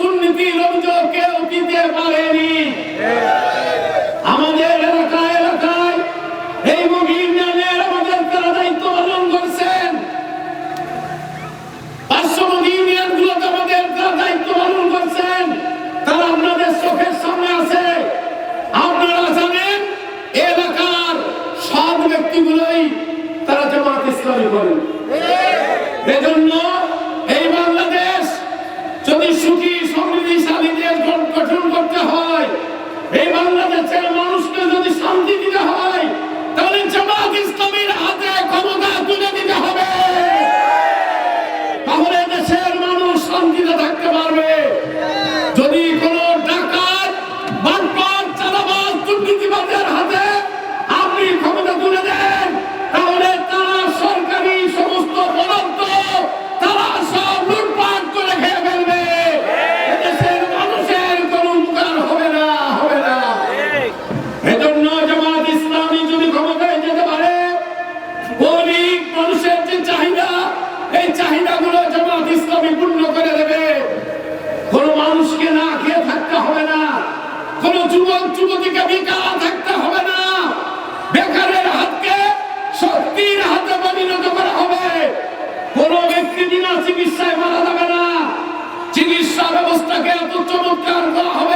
দুর্নীতির অভিযোগ কেউ দিতে পারেনি। আমাদের এলাকায় এলাকায় এই মুগি ইউনিয়নের আমাদের তারা দায়িত্ব পালন করছেন, পার্শ্ববর্তী ইউনিয়নগুলোতে আমাদের তারা দায়িত্ব পালন করছেন। তারা আপনাদের চোখের সামনে আছে। আপনারা জানেন এলাকার সব ব্যক্তিগুলোই তারা জামাত ইসলামী করেন। এজন্য এই বাংলাদেশ যদি সুখী সমৃদ্ধিশালী দেশ গঠন করতে হয়, এই বাংলাদেশের মানুষকে যদি শান্তি দিতে হয়, তাহলে জামাত ইসলামীর হাতে ক্ষমতা তুলে দিতে হবে। তাহলে দেশের মানুষ শান্তিতে থাকতে পারবে। যদি কোনো ডাকাত, বাটপার, চাঁদাবাজ, দুর্নীতিবাজের হাতে আপনি ক্ষমতা তুলে দেন, তাহলে তারা সরকারি সমস্ত বরাদ্দ তারা সব লুটপাট করে খেয়ে ফেলবে। দেশের মানুষের কোনো উপকার হবে না, হবে না। এজন্য জামাত ইসলামী যদি ক্ষমতায় যেতে পারে, গরিব মানুষের যে চাহিদা, এই চাহিদাগুলো জামাত ইসলামী পূর্ণ করে দেবে। কোন মানুষকে না খেয়ে থাকতে হবে না, কোন যুবক যুবতীকে বেকার থাকতে হবে না। বেকারের হাতকে শক্তির হাতে পরিণত করা হবে। কোন ব্যক্তি বিনা চিকিৎসায় মারা যাবে না। চিকিৎসা ব্যবস্থাকে এত চমৎকার করা হবে।